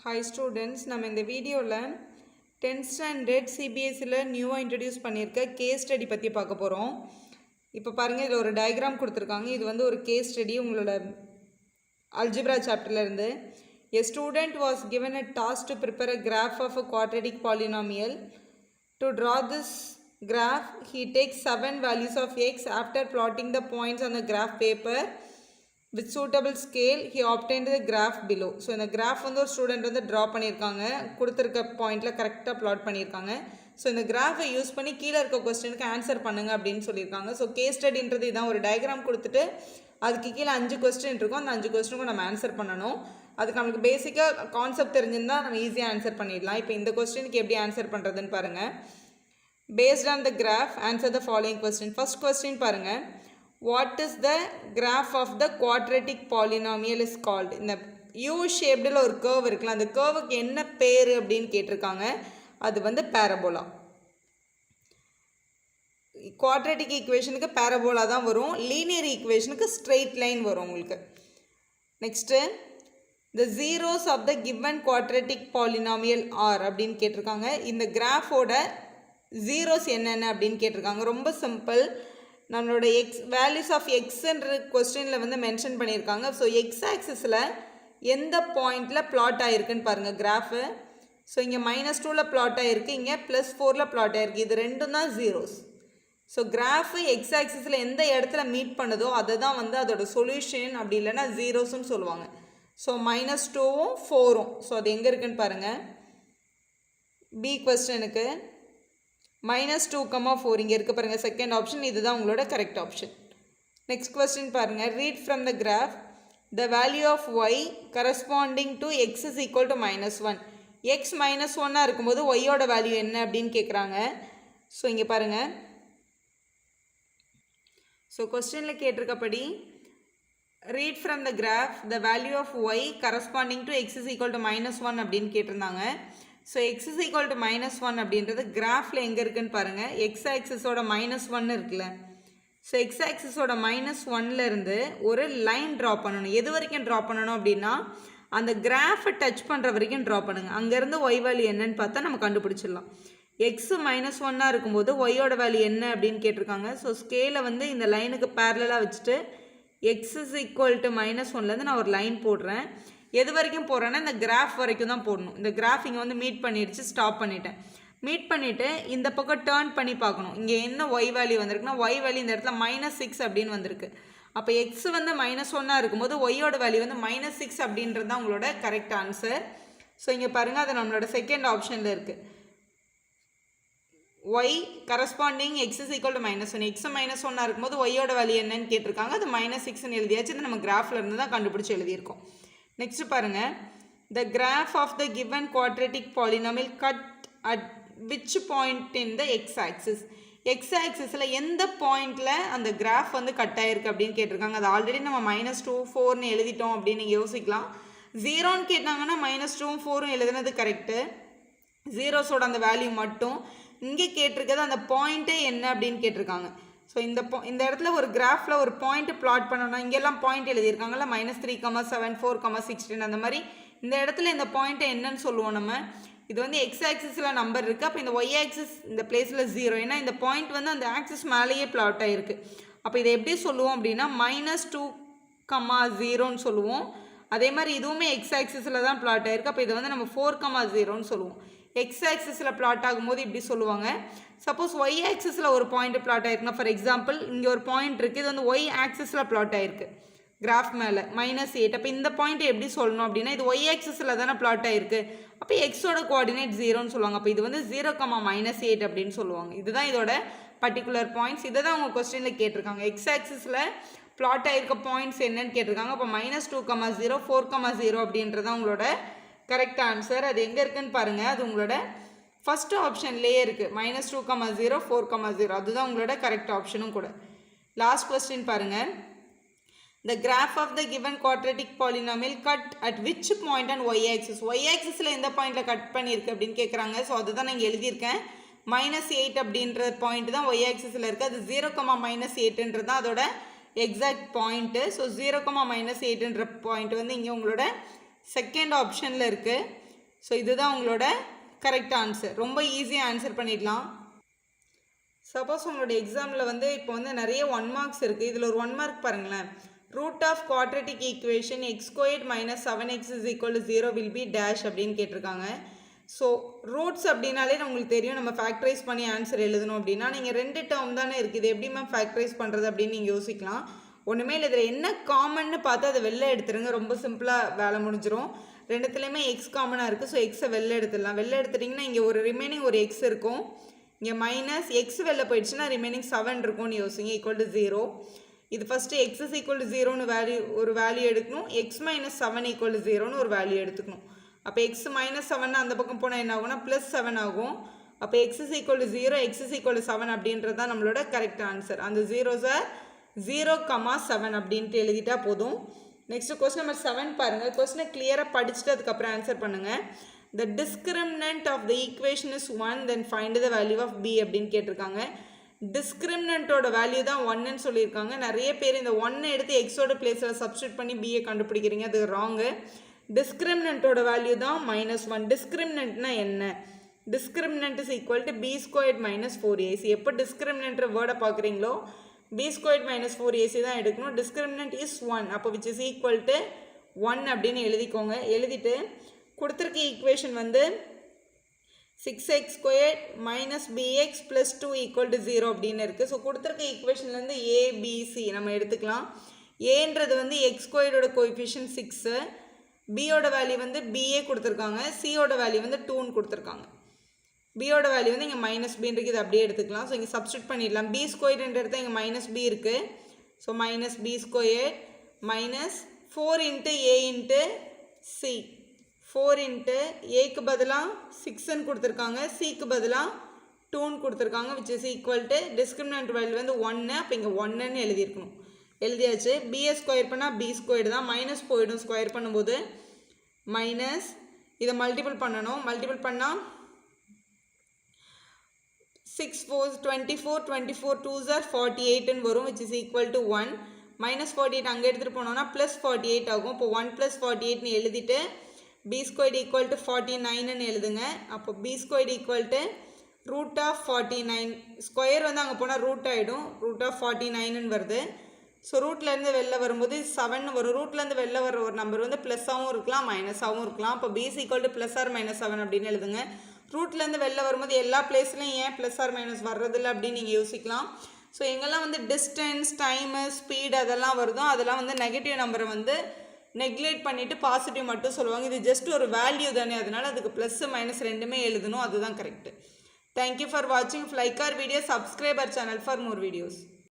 Hi students, நம்ம இந்த வீடியோவில் 10th standard CBSEல நியூவாக இன்ட்ரடியூஸ் பண்ணியிருக்க கேஸ் ஸ்டடி பற்றி பார்க்க போகிறோம். இப்போ பாருங்கள், இதில் ஒரு டயக்ராம் கொடுத்துருக்காங்க. இது வந்து ஒரு கேஸ் ஸ்டடி உங்களோட algebra சாப்டர்லேருந்து. A student was given a task to prepare a graph of a quadratic polynomial. To draw this graph, he takes 7 values of x. After plotting the points on the graph paper with suitable scale, he obtained the graph below. So இந்த graph வந்து ஒரு student வந்து draw பண்ணியிருக்காங்க, கொடுத்துருக்க பாயிண்டில் கரெக்டாக plot பண்ணியிருக்காங்க. So இந்த கிராஃபை யூஸ் பண்ணி கீழே இருக்க கொஸ்டினுக்கு ஆன்சர் பண்ணுங்கள் அப்படின்னு சொல்லியிருக்காங்க. ஸோ கேஸ் ஸ்டடின்றது இதான், ஒரு டயக்ராம் கொடுத்துட்டு அதுக்கு கீழே 5 கொஸ்டின் இருக்கும். அந்த 5 கொஸ்டினுக்கும் நம்ம ஆன்சர் பண்ணணும். அதுக்கு நம்மளுக்கு பேசிக்காக கான்செப்ட் தெரிஞ்சிருந்தால் நம்ம ஈஸியாக ஆன்சர் பண்ணிடலாம். இப்போ இந்த கொஸ்டினுக்கு எப்படி ஆன்சர் பண்ணுறதுன்னு பாருங்கள். Based on the graph, answer the following question. First question பாருங்கள். What is the graph of the quadratic polynomial is called? இந்த U ஷேப்டில் ஒரு கர்வ் இருக்குல்ல, அந்த கர்வுக்கு என்ன பேர் அப்படின்னு கேட்டிருக்காங்க. அது வந்து பேரபோலா. குவாட்ரேட்டிக் ஈக்குவேஷனுக்கு பேரபோலா தான் வரும், லீனியர் ஈக்குவேஷனுக்கு ஸ்ட்ரெயிட் லைன் வரும் உங்களுக்கு. Next, the zeros of the given quadratic polynomial are அப்படின்னு கேட்டிருக்காங்க. இந்த கிராஃபோட ஜீரோஸ் என்னென்ன அப்படின்னு கேட்டிருக்காங்க. ரொம்ப சிம்பிள். நம்மளோட வேல்யூஸ் ஆஃப் எக்ஸ்ன்ற கொஸ்டினில் வந்து மென்ஷன் பண்ணியிருக்காங்க. ஸோ எக்ஸ் ஆக்சிஸில் எந்த பாயிண்டில் பிளாட் ஆகிருக்குன்னு பாருங்கள் கிராஃபு. ஸோ இங்கே -2ல் பிளாட் ஆகிருக்கு, இங்கே +4ல் பிளாட் ஆகிருக்கு. இது ரெண்டும் தான் ஜீரோஸ். ஸோ கிராஃபு எக்ஸ் ஆக்சிஸில் எந்த இடத்துல மீட் பண்ணுதோ அதை தான் வந்து அதோட சொல்யூஷன், அப்படி இல்லைன்னா ஜீரோஸ்ன்னு சொல்லுவாங்க. ஸோ -2வும் 4ம். ஸோ அது எங்கே இருக்குன்னு பாருங்கள். பி கொஸ்டினுக்கு -2,4 இங்கே இருக்குது பாருங்கள், செகண்ட் ஆப்ஷன். இதுதான் உங்களோட கரெக்ட் ஆப்ஷன். நெக்ஸ்ட் கொஸ்டின் பாருங்கள். Read from the graph the value of y corresponding to x is equal to -1. X -1 இருக்கும்போது ஒய்யோட வேல்யூ என்ன அப்படின்னு கேட்குறாங்க. ஸோ இங்கே பாருங்கள். ஸோ கொஸ்டினில் கேட்டிருக்கப்படி read from the graph the value of y corresponding to x is equal to -1 அப்படின்னு கேட்டிருந்தாங்க. So x is equal to -1 அப்படின்றது கிராஃபில் எங்கே இருக்குதுன்னு பாருங்கள். எக்ஸ் ஆக்சிஸோட -1 இருக்குல்ல. ஸோ எக்ஸ் ஆக்சிஸோட -1லேருந்து ஒரு லைன் ட்ரா பண்ணணும். எது வரைக்கும் ட்ரா பண்ணணும் அப்படின்னா அந்த கிராஃபை டச் பண்ணுற வரைக்கும் ட்ரா பண்ணுங்கள். அங்கேருந்து ஒய் வேல்யூ என்னன்னு பார்த்தா நம்ம கண்டுபிடிச்சிடலாம். எக்ஸு -1 இருக்கும்போது ஒய்யோட வேல்யூ என்ன அப்படின்னு கேட்டிருக்காங்க. ஸோ ஸ்கேலை வந்து இந்த லைனுக்கு பேரலாக வச்சுட்டு எக்ஸ் இஸ் ஈக்குவல் டு -1லேருந்து நான் ஒரு லைன் போடுறேன். எது வரைக்கும் போடுறேன்னா இந்த கிராஃப் வரைக்கும் தான் போடணும். இந்த கிராஃப் இங்கே வந்து மீட் பண்ணிடுச்சு, ஸ்டாப் பண்ணிட்டேன். மீட் பண்ணிவிட்டு இந்த பக்கம் டேர்ன் பண்ணி பார்க்கணும். இங்கே என்ன ஒய் வேல்யூ வந்திருக்குன்னா ஒய் வேல்யூ இந்த இடத்துல -6 அப்படின்னு வந்திருக்கு. அப்போ எக்ஸ் வந்து -1 இருக்கும்போது ஒய்யோட வேல்யூ வந்து -6 அப்படின்றது தான் உங்களோட கரெக்ட் ஆன்சர். ஸோ இங்கே பாருங்கள், அது நம்மளோட செகண்ட் ஆப்ஷனில் இருக்குது. Y corresponding x is equal to -1. X -1 இருக்கும்போது ஒய்யோட வேல்யூ என்னன்னு கேட்டிருக்காங்க. அது -6ன்னு எழுதியாச்சு. இது நம்ம கிராஃபில் இருந்து தான் கண்டுபிடிச்சி எழுதியிருக்கோம். நெக்ஸ்ட் பாருங்கள். The graph of the given quadratic polynomial cut at which point in the x axis. X ஆக்சிஸில் எந்த பாயிண்டில் அந்த கிராஃப் வந்து கட் ஆகிருக்கு அப்படின்னு கேட்டிருக்காங்க. அது ஆல்ரெடி நம்ம -2, 4ன்னு எழுதிட்டோம் அப்படின்னு நீங்கள் யோசிக்கலாம். 0ன்னு கேட்டாங்கன்னா -2ம் 4ம் எழுதுனது கரெக்டு. ஜீரோஸோட அந்த வேல்யூ மட்டும். இங்கே கேட்டிருக்கிறது அந்த பாயிண்ட்டே என்ன அப்படின்னு கேட்டிருக்காங்க. ஸோ இந்த இடத்துல ஒரு கிராஃபில் ஒரு பாயிண்ட்டு பிளாட் பண்ணணும்னா இங்கெல்லாம் பாயிண்ட் எழுதியிருக்காங்கல்ல, -3,7, 4,16 அந்த மாதிரி. இந்த இடத்துல இந்த பாயிண்ட்டை என்னன்னு சொல்லுவோம் நம்ம. இது வந்து எக்ஸ் ஆக்சிஸில் நம்பர் இருக்குது. அப்போ இந்த ஒய் ஆக்சிஸ் இந்த பிளேஸில் 0. ஏன்னா இந்த பாயிண்ட் வந்து அந்த ஆக்சிஸ் மேலேயே பிளாட் ஆகிருக்கு. அப்போ இதை எப்படி சொல்லுவோம் அப்படின்னா -2,0ன்னு சொல்லுவோம். அதே மாதிரி இதுவுமே எக்ஸ் ஆக்சிஸில் தான் பிளாட் ஆகிருக்கு. அப்போ இதை வந்து நம்ம 4,0ன்னு சொல்லுவோம். எக்ஸ் ஆக்சிஸில் பிளாட் ஆகும்போது இப்படி சொல்லுவாங்க. சப்போஸ் ஒய் ஆக்சிஸில் ஒரு பாயிண்ட் பிளாட் ஆகிருக்குன்னா, ஃபார் எக்ஸாம்பிள் இங்கே ஒரு பாயிண்ட் இருக்குது, இது வந்து ஒய் ஆக்சிஸில் பிளாட் ஆகிருக்கு கிராஃப் மேலே -8. அப்போ இந்த பாயிண்ட்டை எப்படி சொல்லணும் அப்படின்னா இது ஒய் ஆக்சிஸில் தானே பிளாட் ஆகிருக்கு. அப்போ எக்ஸோட கோஆர்டினேட் 0ன்னு சொல்லுவாங்க. அப்போ இது வந்து 0,-8 அப்படின்னு சொல்லுவாங்க. இதுதான் இதோட பர்டிகுலர் பாயிண்ட்ஸ். இதை தான் உங்கள் கொஸ்டினில் கேட்டிருக்காங்க. எக்ஸ் ஆக்சிஸில் பிளாட் ஆகிருக்க பாயிண்ட்ஸ் என்னன்னு கேட்டிருக்காங்க. அப்போ -2,0, 4,0 அப்படின்றதான் உங்களோட கரெக்ட் ஆன்சர். அது எங்கே இருக்குன்னு பாருங்கள். அது உங்களோட ஃபஸ்ட்டு ஆப்ஷன்லேயே இருக்குது. -2,0, 4,0 அதுதான் உங்களோட கரெக்ட் ஆப்ஷனும் கூட. லாஸ்ட் கொஸ்டின் பாருங்கள். The graph of the given quadratic polynomial cut at which point and y axis. Y ஆக்சிஸில் எந்த பாயிண்டில் கட் பண்ணியிருக்கு அப்படின்னு கேட்குறாங்க. ஸோ அதுதான் நான் இங்கே எழுதியிருக்கேன். -8 அப்படின்ற பாயிண்ட் தான் ஒய் ஆக்சிஸில் இருக்குது. அது 0,-8ன்றது தான் அதோட எக்ஸாக்ட் பாயிண்ட்டு. ஸோ 0,-8ன்ற பாயிண்ட் வந்து இங்கே உங்களோட செகண்ட் ஆப்ஷனில் இருக்குது. ஸோ இதுதான் உங்களோட கரெக்ட் ஆன்சர். ரொம்ப ஈஸியாக ஆன்சர் பண்ணிடலாம். சப்போஸ் உங்களோட எக்ஸாமில் வந்து இப்போ வந்து நிறைய 1 மார்க்ஸ் இருக்குது. இதில் ஒரு 1 மார்க் பாருங்களேன். Root of quadratic equation x squared minus 7x is equal to 0 will be dash அப்படின்னு கேட்டிருக்காங்க. ஸோ ரூட்ஸ் அப்படின்னாலே உங்களுக்கு தெரியும், நம்ம ஃபேக்டரைஸ் பண்ணி ஆன்சர் எழுதணும் அப்படின்னா நீங்கள் 2 டேர்ம் தானே இருக்குது, எப்படி மேம் ஃபேக்டரைஸ் பண்ணுறது அப்படின்னு நீங்கள் யோசிக்கலாம். ஒன்றுமே இல்லை, இதில் என்ன காமன்னு பார்த்து அதை வெளில எடுத்துருங்க. ரொம்ப சிம்பிளாக வேலை முடிஞ்சிடும். ரெண்டுத்துலேயுமே எக்ஸ் காமனாக இருக்குது. ஸோ எக்ஸை வெளில எடுத்துடலாம். வெளில எடுத்துட்டிங்கன்னா இங்கே ஒரு ரிமைனிங் ஒரு எக்ஸ் இருக்கும். இங்கே மைனஸ் எக்ஸ் வெளில போயிடுச்சுன்னா ரிமைனிங் 7 இருக்கும்னு யோசிங்க. Equal to 0. இது first x is equal to 0ன்னு ஒரு வேல்யூ எடுக்கணும். எக்ஸ் மைனஸ் 7 ஈக்குவல் டு 0ன்னு ஒரு வேல்யூ எடுத்துக்கணும். அப்போ எக்ஸ் மைனஸ் 7 அந்த பக்கம் போனால் என்ன ஆகும்னா ப்ளஸ் 7 ஆகும். அப்போ X is equal to 0, X is equal to 7 அப்படின்றது தான் நம்மளோட கரெக்ட் ஆன்சர். அந்த 0,7 அப்படின்ட்டு எழுதிட்டா போதும். நெக்ஸ்ட் கொஸ்டின் நம்பர் 7 பாருங்கள். கொஸ்டினை கிளியராக படிச்சுட்டு அதுக்கப்புறம் ஆன்சர் பண்ணுங்கள். The discriminant of the equation is 1, then find the value of b அப்படின்னு கேட்டிருக்காங்க. டிஸ்கிரிமினண்ட்டோட வேல்யூ தான் 1ன்னு சொல்லியிருக்காங்க. நிறைய பேர் இந்த 1 எடுத்து எக்ஸோட பிளேஸில் சப்ஸ்டியூட் பண்ணி பிஏ கண்டுபிடிக்கிறீங்க. அது ராங்கு. டிஸ்கிரிமினண்ட்டோட வேல்யூ தான் -1. டிஸ்கிரிமினண்ட்னா என்ன? Discriminant is equal to b squared minus 4ac. எப்போ டிஸ்கிரிமினண்ட்ற வேர்டை பார்க்குறீங்களோ பி ஸ்கொயர்ட் மைனஸ் 4ac தான் எடுக்கணும். டிஸ்கிரிமினண்ட் இஸ் 1, அப்போ விச் இஸ் ஈக்குவல் டு 1 அப்படின்னு எழுதிக்கோங்க. எழுதிட்டு கொடுத்துருக்க ஈக்குவேஷன் வந்து 6x square minus bx plus 2 equal to 0 அப்படின்னு இருக்குது. ஸோ கொடுத்துருக்க ஈக்குவேஷன்லேருந்து ஏபிசி நம்ம எடுத்துக்கலாம். ஏன்றது வந்து எக்ஸ் ஸ்கொயரோட கோஎஃபிஷியன்ட் 6, பியோட வேல்யூ வந்து பிஏ கொடுத்துருக்காங்க, சியோட வேல்யூ வந்து 2ன்னு கொடுத்துருக்காங்க. பியோட வேல்யூ வந்து இங்கே மைனஸ் பின்னு இருக்குது, இது அப்படியே எடுத்துக்கலாம். ஸோ இங்கே சப்ஸ்டியூட் பண்ணிடலாம். பி ஸ்கொயர்ன்ற இடத்துல இங்கே மைனஸ் பி இருக்குது. So minus b square minus 4 into a into c. 4 into ஏக்கு பதிலாக 6ன்னு கொடுத்துருக்காங்க, சிக்கு பதிலாக 2ன்னு கொடுத்துருக்காங்க, which is equal to discriminant value வந்து 1. அப்போ இங்கே 1ன்னு எழுதியிருக்கணும். எழுதியாச்சு. பிஏ ஸ்கொயர் பண்ணால் பி ஸ்கொயர் தான், மைனஸ் போயிடும் ஸ்கொயர் பண்ணும்போது. மைனஸ் இதை மல்டிபிள் பண்ணணும். மல்டிபிள் பண்ணால் 6 4 24, 24 2s are 48ன்னு வரும், which is equal to 1. Minus 48 அங்கே எடுத்துகிட்டு போனோம்னா ப்ளஸ் 48 ஆகும். இப்போ 1 + 48ன்னு எழுதிட்டு b squared equal to 49ன்னு எழுதுங்க. அப்போ b squared equal to root of 49. Square வந்து அங்கே போனால் ரூட் ஆகிடும். root of 49ன்னு வருது. ஸோ ரூட்லேருந்து வெளில வரும்போது 7 வரும். ரூட்லேருந்து வெளில வர ஒரு நம்பர் வந்து ப்ளஸ்ஸாகவும் இருக்கலாம் மைனஸாகவும் இருக்கலாம். அப்போ b is equal to +or -7 அப்படின்னு எழுதுங்க. ரூட்லேருந்து வெளில வரும்போது எல்லா பிளேஸ்லையும் ஏன் +or - வர்றதில்லை அப்படின்னு நீங்கள் யோசிக்கலாம். ஸோ எங்கெல்லாம் வந்து டிஸ்டன்ஸ், டைமு, ஸ்பீடு அதெல்லாம் வருதோ அதெல்லாம் வந்து நெகட்டிவ் நம்பரை வந்து நெக்லெக்ட் பண்ணிவிட்டு பாசிட்டிவ் மட்டும் சொல்லுவாங்க. இது ஜஸ்ட் ஒரு வேல்யூ தானே, அதனால் அதுக்கு ப்ளஸ் மைனஸ் ரெண்டுமே எழுதணும், அதுதான் கரெக்டு. தேங்க்யூ ஃபார் வாட்சிங். Like our video, subscribe our channel for more videos.